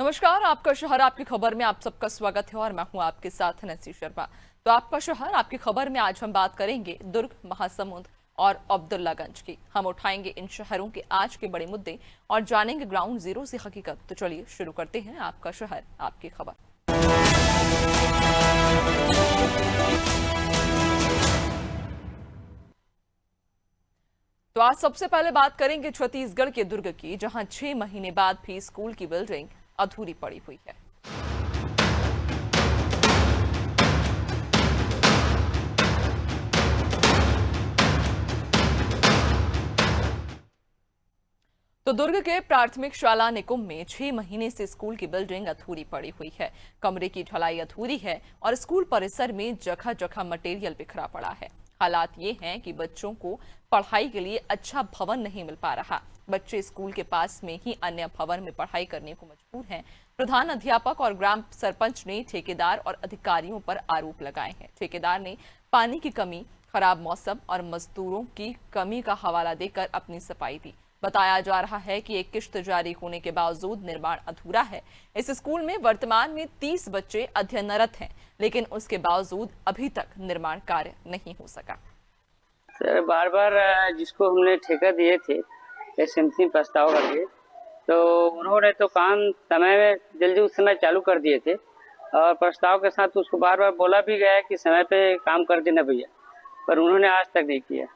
नमस्कार, आपका शहर आपकी खबर में आप सबका स्वागत है और मैं हूं आपके साथ नैन्सी शर्मा। तो आपका शहर आपकी खबर में आज हम बात करेंगे दुर्ग, महासमुंद और अब्दुल्लागंज की। हम उठाएंगे इन शहरों के आज के बड़े मुद्दे और जानेंगे ग्राउंड जीरो से हकीकत। तो चलिए शुरू करते हैं आपका शहर आपकी खबर। तो आज सबसे पहले बात करेंगे छत्तीसगढ़ के दुर्ग की, जहां 6 महीने बाद भी स्कूल की बिल्डिंग अधूरी पड़ी हुई है। तो दुर्ग के प्राथमिक शाला निकुंभ में 6 महीने से स्कूल की बिल्डिंग अधूरी पड़ी हुई है। कमरे की ढलाई अधूरी है और स्कूल परिसर में जगह जगह मटेरियल बिखरा पड़ा है। हालात ये हैं कि बच्चों को पढ़ाई के लिए अच्छा भवन नहीं मिल पा रहा। बच्चे स्कूल के पास में ही अन्य भवन में पढ़ाई करने को मजबूर हैं। प्रधान अध्यापक और ग्राम सरपंच ने ठेकेदार और अधिकारियों पर आरोप लगाए हैं। ठेकेदार ने पानी की कमी, खराब मौसम और मजदूरों की कमी का हवाला देकर अपनी सफाई दी। बताया जा रहा है कि एक किश्त जारी होने के बावजूद निर्माण अधूरा है। इस स्कूल में वर्तमान में 30 बच्चे अध्ययनरत हैं, लेकिन उसके बावजूद अभी तक निर्माण कार्य नहीं हो सका। सर बार बार जिसको हमने ठेका दिए थे एसएमसी प्रस्ताव करके, तो उन्होंने तो काम समय में जल्दी उस समय चालू कर दिए थे और प्रस्ताव के साथ उसको बार बार बोला भी गया है कि समय पे काम कर देना भैया, पर उन्होंने आज तक नहीं किया।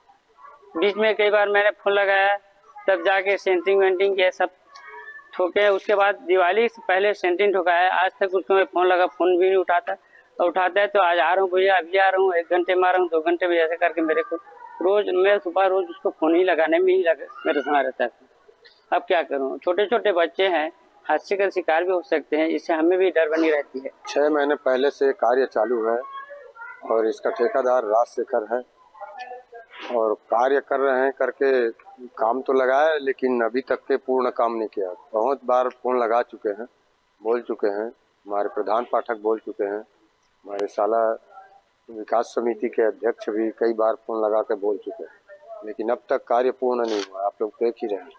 बीच में कई बार मैंने फोन लगाया, तब जाके सेंटरिंग वेंटिंग किया, सब ठोके। उसके बाद दिवाली से पहले सेंटरिंग ठोकाया, आज तक उसको मैं फोन लगा, फोन भी नहीं उठाता। और उठाता है तो आज आ रहा हूँ भैया, अभी आ रहा हूँ, 1 घंटे में आ रहा हूँ, 2 घंटे में, ऐसे करके मेरे को रोज मैं सुबह रोज उसको फोन ही लगाने में ही मेरा समय रहता है। अब क्या करूँ, छोटे छोटे बच्चे हैं, हादसे का शिकार भी हो सकते हैं, इससे हमें भी डर बनी रहती है। 6 महीने पहले से कार्य चालू है और इसका ठेकेदार राजशेखर है और कार्य कर रहे हैं, करके काम तो लगाया लेकिन अभी तक के पूर्ण काम नहीं किया। बहुत बार फोन लगा चुके हैं, बोल चुके हैं, हमारे प्रधान पाठक बोल चुके हैं, हमारे शाला विकास समिति के अध्यक्ष भी कई बार फोन लगा के बोल चुके हैं, लेकिन अब तक कार्य पूर्ण नहीं हुआ। आप लोग देख ही रहे हैं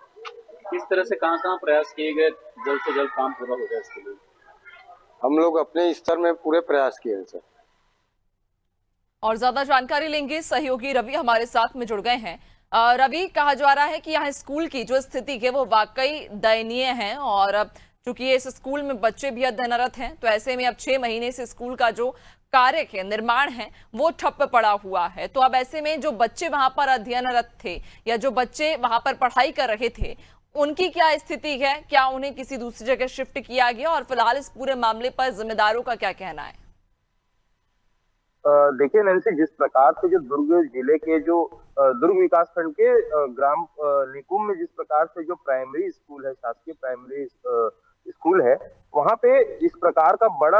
किस तरह से कहाँ प्रयास किए गए, जल्द से जल्द काम पूरा हो जाए इसके लिए। हम लोग अपने स्तर में पूरे प्रयास किए हैं सर। और ज्यादा जानकारी लेंगे, सहयोगी रवि हमारे साथ में जुड़ गए हैं। रवि, कहा जा रहा है कि यहाँ स्कूल की जो स्थिति है वो वाकई दयनीय है और चूंकि इस स्कूल में बच्चे भी अध्ययनरत हैं, तो ऐसे में अब 6 महीने से स्कूल का जो कार्य है, निर्माण है, वो ठप पड़ा हुआ है। तो अब ऐसे में जो बच्चे वहां पर अध्ययनरत थे या जो बच्चे वहां पर पढ़ाई कर रहे थे, उनकी क्या स्थिति है? क्या उन्हें किसी दूसरी जगह शिफ्ट किया गया? और फिलहाल इस पूरे मामले पर जिम्मेदारों का क्या कहना है? देखिए नैन्सी, जिस प्रकार से जो दुर्ग जिले के जो दुर्ग विकास खंड के ग्राम निकुंभ में जिस प्रकार से जो प्राइमरी स्कूल है, शासकीय प्राइमरी स्कूल है, वहां पे इस प्रकार का बड़ा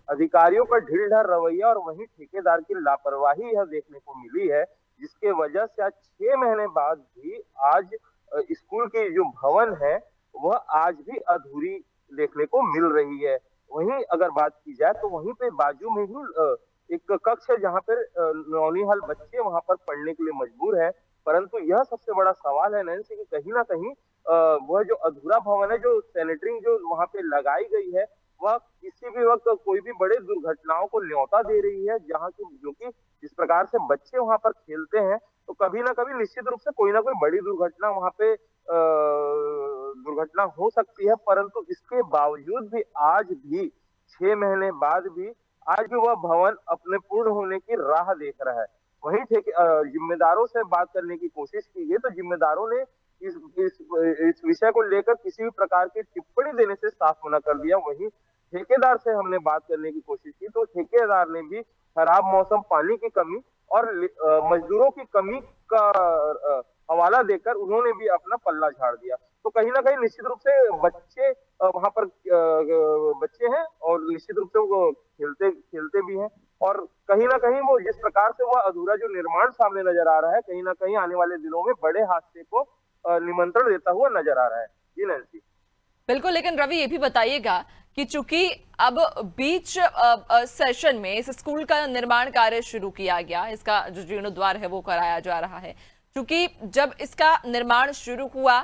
अधिकारियों का ढीलढाल रवैया और वहीं ठेकेदार की लापरवाही यह देखने को मिली है, जिसके वजह से आज 6 महीने बाद भी आज स्कूल की जो भवन है वह आज भी अधूरी देखने को मिल रही है। वहीं अगर बात की जाए तो वहीं पे बाजू में ही एक कक्ष है जहां पर नौनिहाल बच्चे वहां पर पढ़ने के लिए मजबूर है। परंतु यह सबसे बड़ा सवाल है नैन्सी कि कहीं ना कहीं वह जो अधूरा भवन है, जो सैनिटरिंग जो वहां पे लगाई गई है, वह किसी भी वक्त कोई भी बड़े दुर्घटनाओं को न्योता दे रही है। जहां की जो कि जिस प्रकार से बच्चे वहां पर खेलते हैं, तो कभी ना कभी निश्चित रूप से कोई ना कोई बड़ी दुर्घटना वहां पे दुर्घटना हो सकती है। परंतु इसके बावजूद भी आज भी 6 महीने बाद भी आज भी वह भवन अपने पूर्ण होने की राह देख रहा है। वहीं जिम्मेदारों से बात करने की कोशिश की गई तो जिम्मेदारों ने इस विषय को लेकर किसी भी प्रकार की टिप्पणी देने से साफ मना कर दिया। वहीं ठेकेदार से हमने बात करने की कोशिश की तो ठेकेदार ने भी खराब मौसम, पानी की कमी और मजदूरों की कमी का हवाला देकर उन्होंने भी अपना पल्ला झाड़ दिया। तो कहीं ना कहीं निश्चित रूप से बच्चे वहां पर बच्चे हैं और निश्चित रूप से वो खेलते भी हैं, और कहीं ना कहीं वो जिस प्रकार से वह अधूरा जो निर्माण सामने नजर आ रहा है, कहीं ना कहीं आने वाले दिनों में बड़े हादसे को निमंत्रण देता हुआ नजर आ रहा है। जी नैन्सी। बिल्कुल, लेकिन रवि ये भी बताइएगा कि चूंकि अब बीच सेशन में इस स्कूल का निर्माण कार्य शुरू किया गया, इसका जो जीर्णोद्वार है वो कराया जा रहा है, चूंकि जब इसका निर्माण शुरू हुआ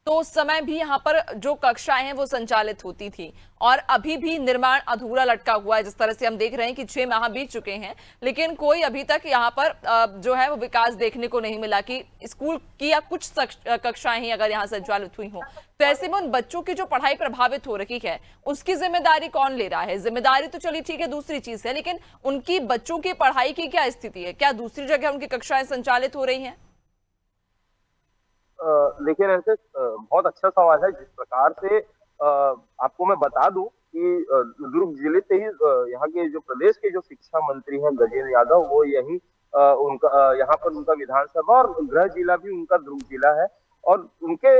तो उस समय भी यहाँ पर जो कक्षाएं हैं वो संचालित होती थी और अभी भी निर्माण अधूरा लटका हुआ है। जिस तरह से हम देख रहे हैं कि 6 माह बीत चुके हैं लेकिन कोई अभी तक यहाँ पर जो है वो विकास देखने को नहीं मिला कि स्कूल की या कुछ कक्षाएं ही अगर यहाँ संचालित हुई हो। तो ऐसे में उन बच्चों की जो पढ़ाई प्रभावित हो रही है उसकी जिम्मेदारी कौन ले रहा है? जिम्मेदारी तो चलिए ठीक है, दूसरी चीज है, लेकिन उनकी बच्चों की पढ़ाई की क्या स्थिति है? क्या दूसरी जगह उनकी कक्षाएं संचालित हो रही हैं? लेकिन ऐसे बहुत अच्छा सवाल है। जिस प्रकार से आपको मैं बता दूं कि दुर्ग जिले से ही यहाँ के जो प्रदेश के जो शिक्षा मंत्री हैं गजेंद्र यादव, वो यही उनका यहाँ पर उनका विधानसभा और गृह जिला भी उनका दुर्ग जिला है। और उनके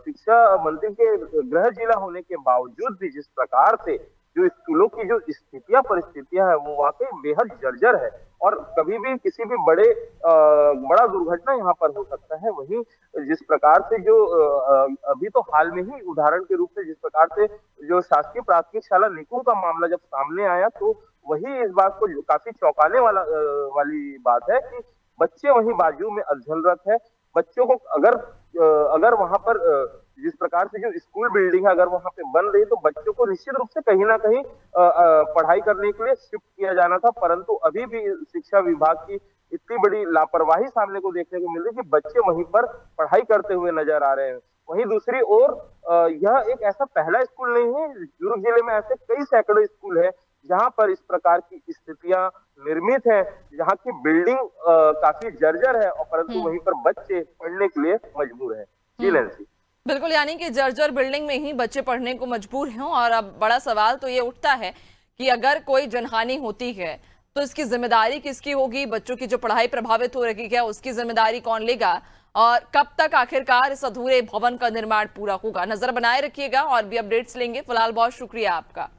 शिक्षा मंत्री के गृह जिला होने के बावजूद भी जिस प्रकार से जो स्कूलों की जो स्थितियां परिस्थितियां है वो वाकई बेहद जर्जर है और कभी भी किसी भी बड़ा दुर्घटना यहाँ पर हो सकता है। वहीं जिस प्रकार से जो अभी तो हाल में ही उदाहरण के रूप में जिस प्रकार से जो शासकीय प्राथमिक शाला निकुंज का मामला जब सामने आया तो वही इस बात को काफी चौंकाने वाली बात है कि बच्चे वहीं बाजू में अध्ययनरत है। बच्चों को अगर वहां पर जिस प्रकार से जो स्कूल बिल्डिंग है अगर वहां पे बन रही तो बच्चों को निश्चित रूप से कहीं ना कहीं पढ़ाई करने के लिए शिफ्ट किया जाना था, परंतु अभी भी शिक्षा विभाग की इतनी बड़ी लापरवाही सामने को देखने को मिल रही है कि बच्चे वहीं पर पढ़ाई करते हुए नजर आ रहे हैं। वहीं दूसरी ओर यह एक ऐसा पहला स्कूल नहीं है, दुर्ग जिले में ऐसे कई सैकड़ों स्कूल है जहां पर इस प्रकार की स्थितियां निर्मित है, जहां की बिल्डिंग काफी जर्जर है और परंतु वहीं पर बच्चे पढ़ने के लिए मजबूर है। जी नैन्सी, बिल्कुल, यानी कि जर्जर बिल्डिंग में ही बच्चे पढ़ने को मजबूर हैं। और अब बड़ा सवाल तो ये उठता है कि अगर कोई जनहानि होती है तो इसकी जिम्मेदारी किसकी होगी? बच्चों की जो पढ़ाई प्रभावित हो रही है उसकी जिम्मेदारी कौन लेगा? और कब तक आखिरकार इस अधूरे भवन का निर्माण पूरा होगा? नजर बनाए रखिएगा और भी अपडेट्स लेंगे। फिलहाल बहुत शुक्रिया आपका।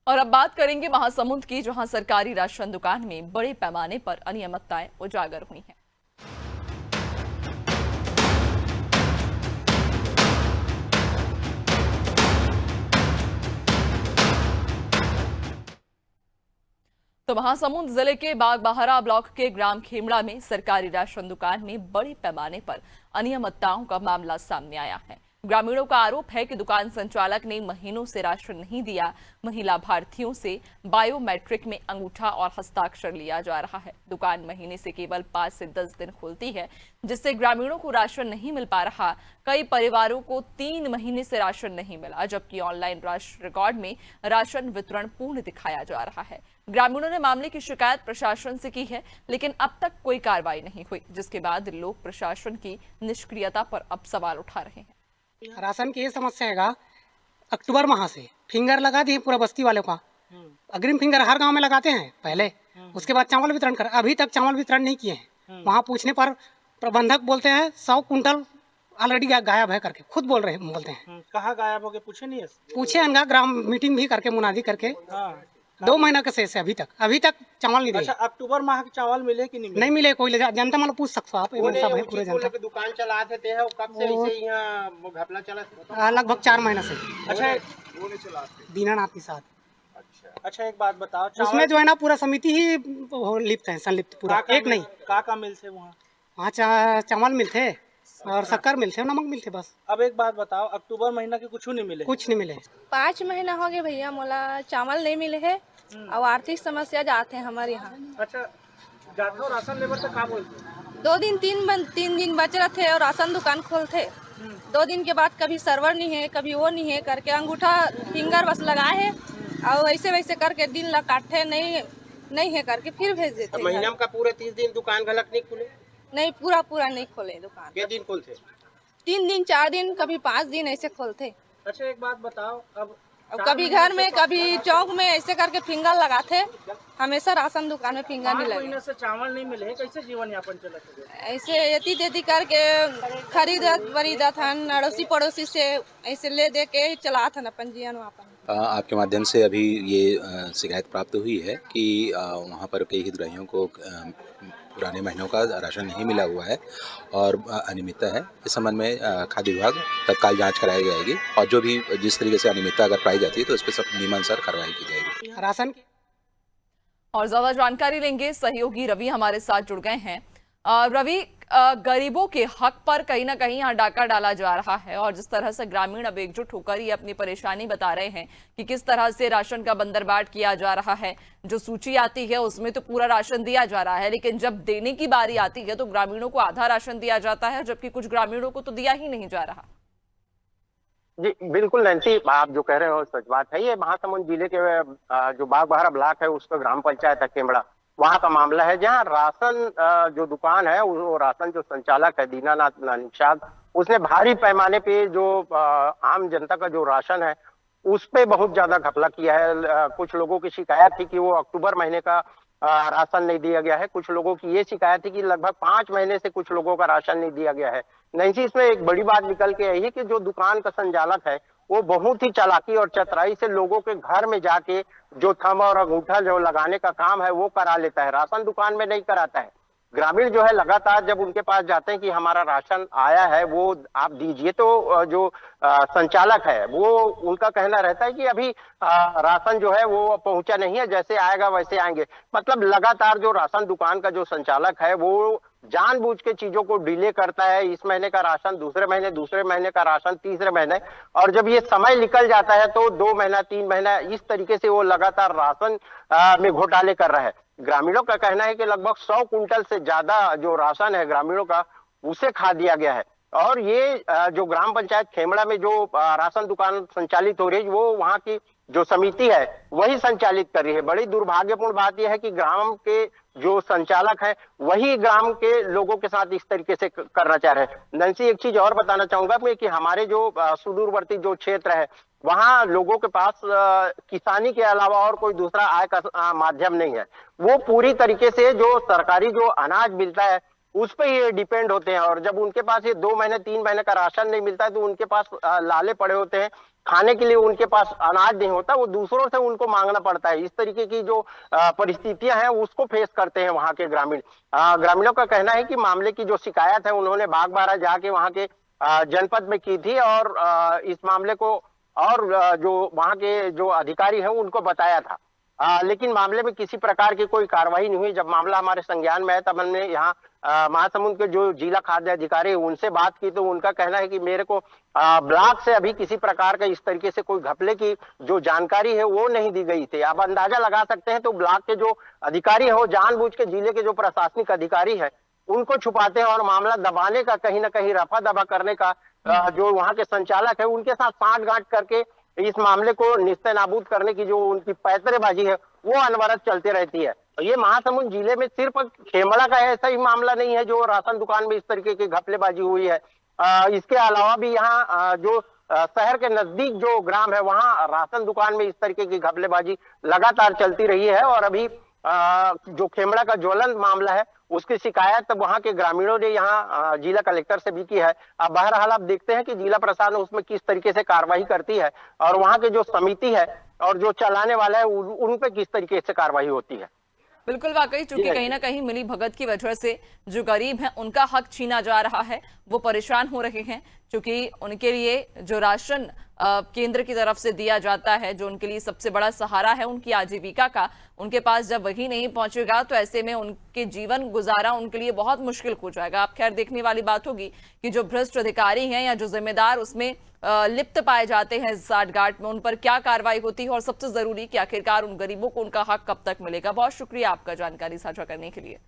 और अब बात करेंगे महासमुंद की, जहां सरकारी राशन दुकान में बड़े पैमाने पर अनियमितताएं उजागर हुई हैं। तो महासमुंद जिले के बागबाहरा ब्लॉक के ग्राम खेमड़ा में सरकारी राशन दुकान में बड़े पैमाने पर अनियमितताओं का मामला सामने आया है। ग्रामीणों का आरोप है कि दुकान संचालक ने महीनों से राशन नहीं दिया। वहीं लाभार्थियों से बायोमेट्रिक में अंगूठा और हस्ताक्षर लिया जा रहा है। दुकान महीने से केवल 5 से 10 दिन खुलती है, जिससे ग्रामीणों को राशन नहीं मिल पा रहा। कई परिवारों को 3 महीने से राशन नहीं मिला, जबकि ऑनलाइन राशन रिकॉर्ड में राशन वितरण पूर्ण दिखाया जा रहा है। ग्रामीणों ने मामले की शिकायत प्रशासन से की है, लेकिन अब तक कोई कार्रवाई नहीं हुई, जिसके बाद लोग प्रशासन की निष्क्रियता पर अब सवाल उठा रहे हैं। राशन की ये समस्या है, अक्टूबर माह से फिंगर लगा दिए पूरा बस्ती वालों का। अग्रिम फिंगर हर गांव में लगाते हैं पहले, उसके बाद चावल वितरण कर, अभी तक चावल वितरण नहीं किए हैं। वहाँ पूछने पर प्रबंधक बोलते हैं 100 कुंटल ऑलरेडी गायब है करके, खुद बोलते हैं। कहाँ गायब हो गए? पूछे नहीं है? पूछे अनगा ग्राम मीटिंग भी करके मुनादी करके 2 महीना के शेष है, अभी तक चावल नहीं दिए। अच्छा, अक्टूबर माह के चावल मिले कि नहीं मिले? नहीं मिले। कोई जनता मतलब पूछ सकते हो आप, पूरे जनता दुकान चला देते हैं, कब से ऐसे यहाँ घपला चला? लगभग 4 महीने से। अच्छा, दीनानाथ के साथ। अच्छा एक बात बताओ, उसमें जो है ना पूरा समिति ही लिप्त है, संलिप्त पूरा, एक नहीं। का मिलते वहाँ चावल मिलते और शक्कर मिलते और नमक मिलते बस। अब एक बात बताओ, अक्टूबर महीना के कुछ नहीं मिले? कुछ नहीं मिले। 5 महीना हो गए भैया, मोला चावल नहीं मिले है और आर्थिक समस्या जाते हैं हमारे यहाँ। अच्छा, जाते हो राशन लेबर से? कहा बोलते? 2 दिन 3 दिन बच रहे थे और राशन दुकान खोलते। 2 दिन के बाद कभी सर्वर नहीं है, कभी वो नहीं है करके अंगूठा फिंगर बस लगाए है और वैसे वैसे करके दिन ला काटे, नहीं है करके फिर भेज देते। महीना का पूरे 30 दिन दुकान गलत नहीं खुले? नहीं, पूरा नहीं खोले दुकान। कितने दिन खोलते? 3 दिन 4 दिन कभी 5 दिन ऐसे खोलते। अच्छा एक बात बताओ, अब और कभी घर में कभी चौक में ऐसे करके फिंगर लगाते, हमेशा राशन दुकान में फिंगर नहीं 5 लगे। महीने से चावल नहीं मिले, कैसे जीवन यापन चला है? ऐसे यति तेती करके खरीदत वरीदत हन, अड़ोसी पड़ोसी से ऐसे ले दे के चलात हन अपन जीवन वापन। आपके माध्यम से अभी ये शिकायत प्राप्त हुई है कि वहाँ पर कई हितग्राहियों को पुराने महीनों का राशन नहीं मिला हुआ है और अनियमितता है। इस संबंध में खाद्य विभाग तत्काल जांच कराई जाएगी और जो भी जिस तरीके से अनियमितता अगर पाई जाती है तो उस पर सब नियमानुसार कार्रवाई की जाएगी। राशन और ज्यादा जानकारी लेंगे, सहयोगी रवि हमारे साथ जुड़ गए हैं। रवि, गरीबों के हक पर कहीं ना कहीं यहाँ डाका डाला जा रहा है और जिस तरह से ग्रामीण अब एकजुट होकर ये अपनी परेशानी बता रहे हैं कि किस तरह से राशन का बंदरबाट किया जा रहा है। जो सूची आती है उसमें तो पूरा राशन दिया जा रहा है, लेकिन जब देने की बारी आती है तो ग्रामीणों को आधा राशन दिया जाता है, जबकि कुछ ग्रामीणों को तो दिया ही नहीं जा रहा। जी बिल्कुल नैन्सी, आप जो कह रहे हो सच बात है। ये महासमुंद जिले के जो बागबाहरा ब्लॉक है उसका ग्राम पंचायत है खेमड़ा, वहाँ का मामला है जहाँ राशन जो दुकान है वो राशन जो संचालक है दीनानाथ निषाद, उसने भारी पैमाने पे जो आम जनता का जो राशन है उस पे बहुत ज्यादा घपला किया है। कुछ लोगों की शिकायत थी कि वो अक्टूबर महीने का राशन नहीं दिया गया है। कुछ लोगों की ये शिकायत थी कि लगभग 5 महीने से कुछ लोगों का राशन नहीं दिया गया है। नहीं, इसमें एक बड़ी बात निकल के आई है कि जो दुकान का संचालक है वो बहुत ही चालाकी और चतुराई से लोगों के घर में जाके जो थंब और अंगूठा जो लगाने का काम है वो करा लेता है, राशन दुकान में नहीं कराता है। ग्रामीण जो है लगातार जब उनके पास जाते हैं कि हमारा राशन आया है वो आप दीजिए, तो जो संचालक है वो उनका कहना रहता है कि अभी राशन जो है वो पहुंचा नहीं है, जैसे आएगा वैसे आएंगे। मतलब लगातार जो राशन दुकान का जो संचालक है वो जानबूझ के चीजों को डिले करता है। इस महीने का राशन दूसरे महीने का राशन तीसरे महीने, और जब ये समय निकल जाता है तो 2 महीना 3 महीना इस तरीके से वो लगातार राशन में घोटाले कर रहा है। ग्रामीणों का कहना है कि लगभग 100 कुंटल से ज्यादा जो राशन है ग्रामीणों का उसे खा दिया गया है। और ये जो ग्राम पंचायत खेमड़ा में जो राशन दुकान संचालित हो रही है वो वहाँ की जो समिति है वही संचालित कर रही है। बड़ी दुर्भाग्यपूर्ण बात यह है कि ग्राम के जो संचालक है वही ग्राम के लोगों के साथ इस तरीके से करना चाह रहे हैं। नंसी, एक चीज और बताना चाहूंगा कि हमारे जो सुदूरवर्ती जो क्षेत्र है वहाँ लोगों के पास किसानी के अलावा और कोई दूसरा आय का माध्यम नहीं है। वो पूरी तरीके से जो सरकारी जो अनाज मिलता है उस पे ये डिपेंड होते हैं, और जब उनके पास ये 2 महीने 3 महीने का राशन नहीं मिलता है तो उनके पास लाले पड़े होते हैं, खाने के लिए उनके पास अनाज नहीं होता, वो दूसरों से उनको मांगना पड़ता है। इस तरीके की जो परिस्थितियां हैं उसको फेस करते हैं वहाँ के ग्रामीण। ग्रामीणों का कहना है कि मामले की जो शिकायत है उन्होंने बागबाहरा जाके वहाँ के जनपद में की थी और इस मामले को और जो वहाँ के जो अधिकारी हैं उनको बताया था, लेकिन मामले में किसी प्रकार की कोई कार्रवाई नहीं हुई। जब मामला हमारे संज्ञान में है तब हमने यहाँ महासमुंद के जो जिला खाद्य अधिकारी उनसे बात की तो उनका कहना है कि मेरे को ब्लॉक से अभी किसी प्रकार का इस तरीके से कोई घपले की जो जानकारी है वो नहीं दी गई थी। आप अंदाजा लगा सकते हैं तो ब्लॉक के जो अधिकारी है वो जानबूझ के जिले के जो प्रशासनिक अधिकारी है उनको छुपाते हैं और मामला दबाने का, कहीं ना कहीं रफा दफा करने का जो वहाँ के संचालक है उनके साथ सांठगांठ करके इस मामले को निस्ते नाबूद करने की जो उनकी पैतरेबाजी है वो अनवरत चलती रहती है। ये महासमुंद जिले में सिर्फ खेमड़ा का ऐसा ही मामला नहीं है जो राशन दुकान में इस तरीके की घपलेबाजी हुई है। इसके अलावा भी यहाँ जो शहर के नजदीक जो ग्राम है वहाँ राशन दुकान में इस तरीके की घपलेबाजी लगातार चलती रही है। और अभी जो खेमड़ा का ज्वलंत मामला है उसकी शिकायत वहां के ग्रामीणों ने यहाँ जिला कलेक्टर से भी की है। अब बहरहाल आप देखते हैं कि जिला प्रशासन उसमें किस तरीके से कार्रवाई करती है और वहां के जो समिति है और जो चलाने वाला है उन पे किस तरीके से कार्रवाई होती है। बिल्कुल, वाकई चूंकि कहीं ना कहीं मिली भगत की वजह से जो गरीब हैं उनका हक छीना जा रहा है, वो परेशान हो रहे हैं क्योंकि उनके लिए जो राशन केंद्र की तरफ से दिया जाता है, जो उनके लिए सबसे बड़ा सहारा है उनकी आजीविका का, उनके पास जब वही नहीं पहुंचेगा तो ऐसे में उनके जीवन गुजारा उनके लिए बहुत मुश्किल हो जाएगा। अब खैर देखने वाली बात होगी कि जो भ्रष्ट अधिकारी हैं या जो जिम्मेदार उसमें लिप्त पाए जाते हैं साठगांठ में, उन पर क्या कार्रवाई होती है और सबसे जरूरी कि आखिरकार उन गरीबों को उनका हक कब तक मिलेगा। बहुत शुक्रिया आपका जानकारी साझा करने के लिए।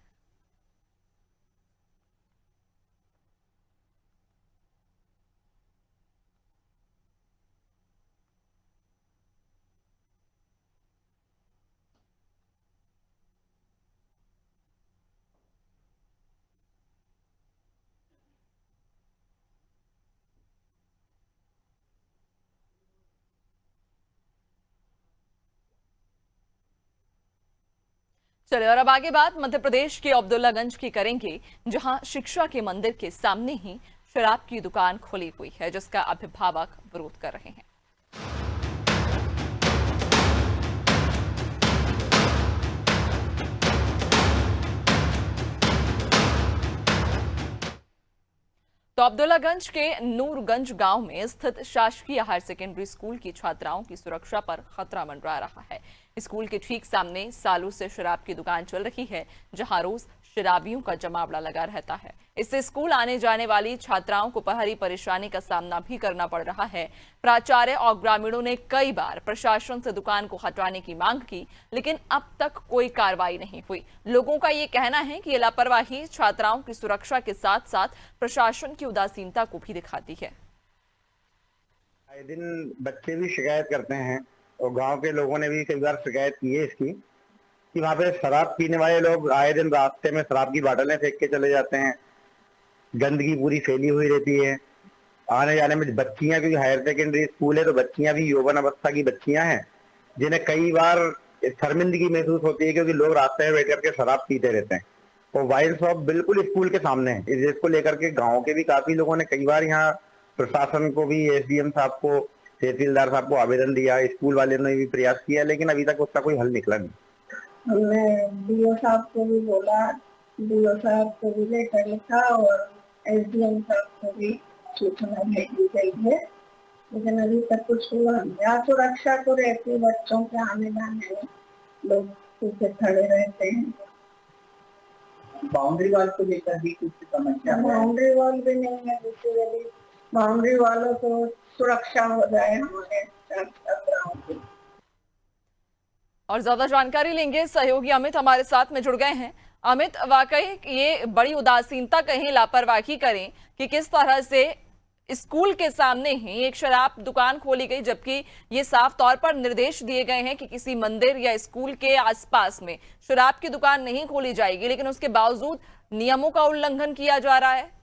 चलिए और अब आगे बात मध्य प्रदेश के अब्दुल्लागंज की करेंगे, जहां शिक्षा के मंदिर के सामने ही शराब की दुकान खुली हुई है, जिसका अभिभावक विरोध कर रहे हैं। तो अब्दुल्लागंज के नूरगंज गांव में स्थित शासकीय हायर सेकेंडरी स्कूल की छात्राओं की सुरक्षा पर खतरा मंडरा रहा है। स्कूल के ठीक सामने सालों से शराब की दुकान चल रही है, जहां रोज शराबियों का जमावड़ा लगा रहता है। इससे स्कूल आने जाने वाली छात्राओं को भारी परेशानी का सामना भी करना पड़ रहा है। प्राचार्य और ग्रामीणों ने कई बार प्रशासन से दुकान को हटाने की मांग की, लेकिन अब तक कोई कार्रवाई नहीं हुई। लोगों का ये कहना है कि ये लापरवाही छात्राओं की सुरक्षा के साथ साथ प्रशासन की उदासीनता को भी दिखाती है। आए दिन बच्चे भी शिकायत करते हैं और गांव के लोगों ने भी कई बार शिकायत की है इसकी कि वहाँ पे शराब पीने वाले लोग आए दिन रास्ते में शराब की बोतलें फेंक के चले जाते हैं। गंदगी पूरी फैली हुई रहती है। आने जाने में बच्चियां, क्योंकि हायर सेकेंडरी स्कूल है तो बच्चियां भी यौवन अवस्था की बच्चियां हैं, जिन्हें कई बार शर्मिंदगी महसूस होती है क्योंकि लोग रास्ते में बैठ करके शराब पीते रहते हैं। और वाइन शॉप बिल्कुल स्कूल के सामने है। इस जिसको लेकर के गाँव के भी काफी लोगों ने कई बार यहाँ प्रशासन को भी, SDM साहब को, तहसीलदार साहब को आवेदन दिया, स्कूल वाले ने भी प्रयास किया, लेकिन अभी तक उसका कोई हल निकला नहीं। हमने DO साहब को भी बोला, DO साहब को भी लेटर लिखा और SDM साहब को भी सूचना भेजी गई है, लेकिन अभी तक कुछ हुआ नहीं। सुरक्षा तो रहती, बच्चों के आने जाने में लोग पीछे खड़े रहते हैं। बाउंड्री वाल को लेकर भी कुछ समस्या है। बाउंड्री वाल भी नहीं है, यदि बाउंड्री वालों को सुरक्षा हो जाए हमारे छात्राओं की। और ज्यादा जानकारी लेंगे, सहयोगी अमित हमारे साथ में जुड़ गए हैं। अमित, वाकई ये बड़ी उदासीनता कहें, लापरवाही करें कि किस तरह से स्कूल के सामने ही एक शराब दुकान खोली गई, जबकि ये साफ तौर पर निर्देश दिए गए हैं कि किसी मंदिर या स्कूल के आसपास में शराब की दुकान नहीं खोली जाएगी, लेकिन उसके बावजूद नियमों का उल्लंघन किया जा रहा है।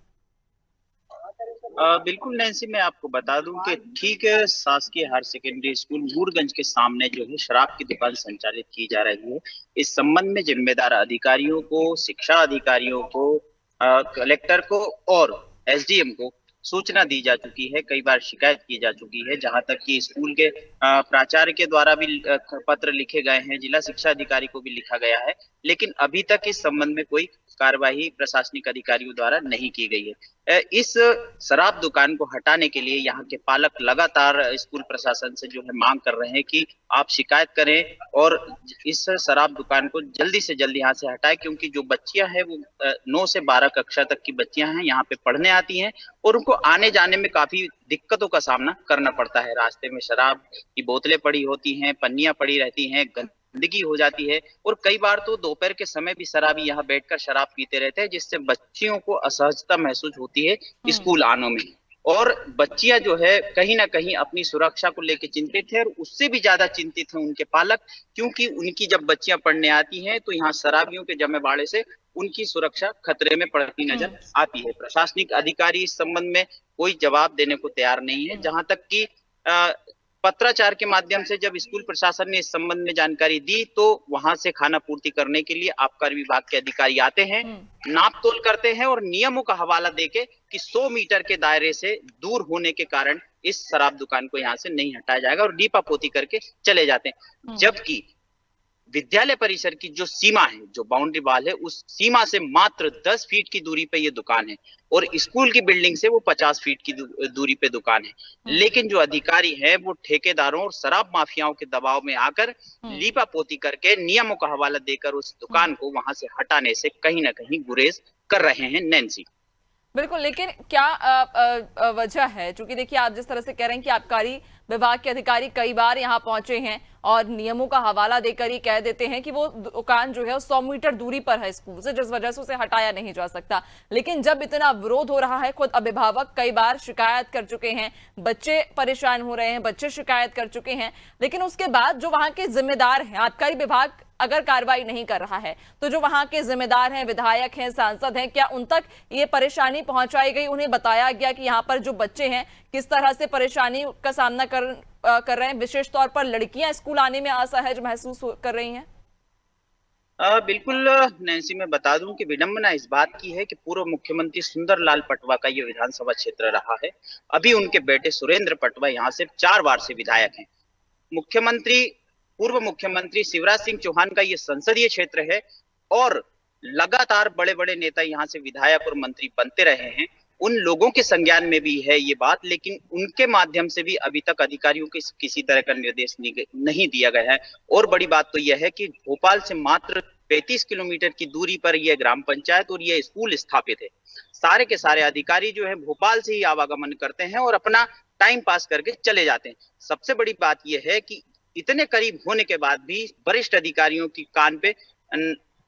बिल्कुल नैन्सी, मैं आपको बता दूं कि ठीक शासकीय हायर सेकेंडरी स्कूल नूरगंज के सामने जो है शराब की दुकान संचालित की जा रही है। इस संबंध में जिम्मेदार अधिकारियों को, शिक्षा अधिकारियों को, कलेक्टर को और SDM को सूचना दी जा चुकी है। कई बार शिकायत की जा चुकी है, जहां तक कि स्कूल के प्राचार्य के द्वारा भी पत्र लिखे गए हैं, जिला शिक्षा अधिकारी को भी लिखा गया है, लेकिन अभी तक इस संबंध में कोई कार्यवाही प्रशासनिक अधिकारियों द्वारा नहीं की गई है। इस शराब दुकान को हटाने के लिए यहाँ के पालक लगातार स्कूल प्रशासन से जो है मांग कर रहे हैं कि आप शिकायत करें और इस शराब दुकान को जल्दी से जल्दी यहाँ से हटाएं, क्योंकि जो बच्चियां हैं वो 9 से 12 कक्षा तक की बच्चियां हैं, यहाँ पे पढ़ने आती हैं और उनको आने जाने में काफी दिक्कतों का सामना करना पड़ता है। रास्ते में शराब की बोतलें पड़ी होती हैं, पन्नियां पड़ी रहती हैं, गंदगी हो जाती है और कई बार तो दोपहर के समय भी शराबी यहाँ बैठकर शराब पीते रहते हैं, जिससे बच्चियों को असहजता महसूस होती है स्कूल आने में। और बच्चियां जो है कहीं ना कहीं अपनी सुरक्षा को लेकर चिंतित है और उससे भी ज्यादा चिंतित है उनके पालक, क्योंकि उनकी जब बच्चियां पढ़ने आती हैं तो यहाँ शराबियों के जमेबाड़े से उनकी सुरक्षा खतरे में पड़ती नजर आती है। प्रशासनिक अधिकारी इस संबंध में कोई जवाब देने को तैयार नहीं है। जहां तक कि पत्राचार के माध्यम से जब स्कूल प्रशासन ने इस संबंध में जानकारी दी तो वहां से खाना पूर्ति करने के लिए आबकारी विभाग के अधिकारी आते हैं, नाप तोल करते हैं और नियमों का हवाला देके कि 100 मीटर के दायरे से दूर होने के कारण इस शराब दुकान को यहाँ से नहीं हटाया जाएगा और लीपापोती करके चले जाते हैं। जबकि विद्यालय परिसर की जो सीमा है, जो बाउंड्री वाल है, उस सीमा से मात्र 10 फीट की दूरी पे ये दुकान है और स्कूल की बिल्डिंग से वो 50 फीट की दूरी पे दुकान है। लेकिन जो अधिकारी हैं वो ठेकेदारों और शराब माफियाओं के दबाव में आकर लीपापोती करके नियमों का हवाला देकर उस दुकान को वहां से हटाने से कहीं ना कहीं गुरेज कर रहे हैं। नैन्सी, बिल्कुल, लेकिन क्या वजह है? क्योंकि देखिए, आप जिस तरह से कह रहे हैं कि आबकारी विभाग के अधिकारी कई बार यहाँ पहुंचे हैं और नियमों का हवाला देकर ही कह देते हैं कि वो दुकान जो है 100 मीटर दूरी पर है स्कूल से, जिस वजह से उसे हटाया नहीं जा सकता। लेकिन जब इतना विरोध हो रहा है, खुद अभिभावक कई बार शिकायत कर चुके हैं, बच्चे परेशान हो रहे हैं, बच्चे शिकायत कर चुके हैं, लेकिन उसके बाद जो वहां के जिम्मेदार हैं, आबकारी विभाग अगर कार्रवाई नहीं कर रहा है तो जो वहां के जिम्मेदार हैं, विधायक हैं, सांसद हैं, क्या उन तक ये परेशानी पहुंचाई गई? उन्हें बताया गया कि यहाँ पर जो बच्चे हैं किस तरह से परेशानी का सामना कर रहे हैं? विशेष तौर पर लड़कियां स्कूल आने में असहज महसूस कर रही हैं। बिल्कुल नैन्सी, मैं बता दूं कि विडंबना इस बात की है कि पूर्व मुख्यमंत्री सुंदरलाल पटवा का ये विधानसभा क्षेत्र रहा है। अभी उनके बेटे सुरेंद्र पटवा यहाँ से 4 बार से विधायक हैं। पूर्व मुख्यमंत्री शिवराज सिंह चौहान का ये संसदीय क्षेत्र है और लगातार बड़े बड़े नेता यहाँ से विधायक और मंत्री बनते रहे हैं। उन लोगों के संज्ञान में भी है ये बात, लेकिन उनके माध्यम से भी अभी तक अधिकारियों को किसी तरह का निर्देश नहीं दिया गया है। और बड़ी बात तो यह है कि भोपाल से मात्र 35 किलोमीटर की दूरी पर यह ग्राम पंचायत और यह स्कूल स्थापित है। सारे के सारे अधिकारी जो है भोपाल से ही आवागमन करते हैं और अपना टाइम पास करके चले जाते हैं। सबसे बड़ी बात यह है कि इतने करीब होने के बाद भी वरिष्ठ अधिकारियों की कान पे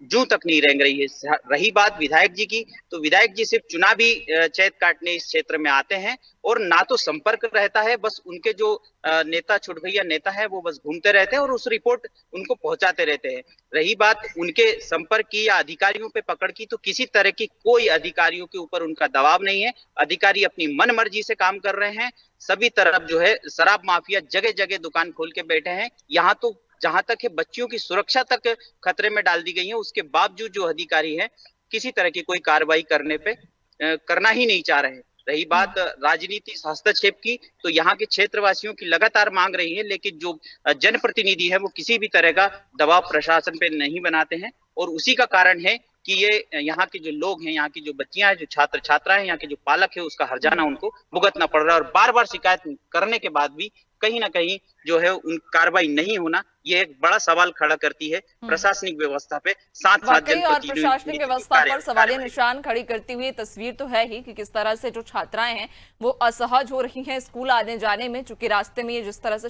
जूं तक नहीं रेंग रही है। रही बात विधायक जी की, तो विधायक जी सिर्फ चुनावी चैत काटने इस क्षेत्र में आते हैं और ना तो संपर्क रहता है, बस उनके जो नेता छुटभैया नेता है वो बस घूमते रहते हैं और उस रिपोर्ट उनको पहुंचाते रहते हैं। रही बात उनके संपर्क की या अधिकारियों पे पकड़ की, तो किसी तरह की कोई अधिकारियों के ऊपर उनका दबाव नहीं है। अधिकारी अपनी मन मर्जी से काम कर रहे हैं। सभी तरफ जो है शराब माफिया जगह जगह दुकान खोल के बैठे हैं। यहाँ तो जहां तक है बच्चियों की सुरक्षा तक खतरे में डाल दी गई है। उसके बावजूद जो अधिकारी है किसी तरह की कोई कार्रवाई करना ही नहीं चाह रहे। रही बात राजनीति हस्तक्षेप की, तो यहाँ के क्षेत्रवासियों की लगातार मांग रही है, लेकिन जो जनप्रतिनिधि है वो किसी भी तरह का दबाव प्रशासन पे नहीं बनाते हैं। और उसी का कारण है कि ये यहाँ के जो लोग हैं, यहाँ की जो बच्चियां हैं, जो छात्र छात्राएं हैं, यहाँ के जो पालक है, उसका हर्जाना उनको भुगतना पड़ रहा है। और बार बार शिकायत करने के बाद भी कहीं ना कहीं जो है उन कार्रवाई नहीं होना, ये एक बड़ा सवाल खड़ा करती है प्रशासनिक व्यवस्था पे, साथ साथ और प्रशासनिक व्यवस्था पर सवालिया निशान खड़ी करती हुई तस्वीर तो है ही कि किस तरह से जो छात्राएं हैं वो असहज हो रही हैं स्कूल आने जाने में, चूंकि रास्ते में ये जिस तरह से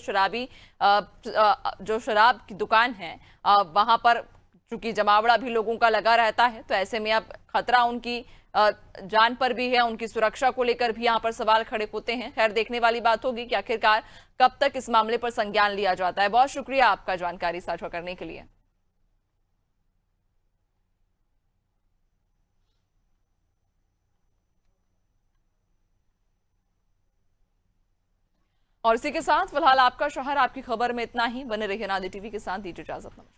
जो शराब की दुकान है वहां पर चूंकि जमावड़ा भी लोगों का लगा रहता है, तो ऐसे में अब खतरा उनकी जान पर भी है, उनकी सुरक्षा को लेकर भी यहाँ पर सवाल खड़े होते हैं। खैर, देखने वाली बात होगी कि आखिरकार कब तक इस मामले पर संज्ञान लिया जाता है। बहुत शुक्रिया आपका जानकारी साझा करने के लिए। और इसी के साथ फिलहाल आपका शहर आपकी खबर में इतना ही। बने रहिए नादी टीवी के साथ, दीजिए इजाजत, नमस्कार।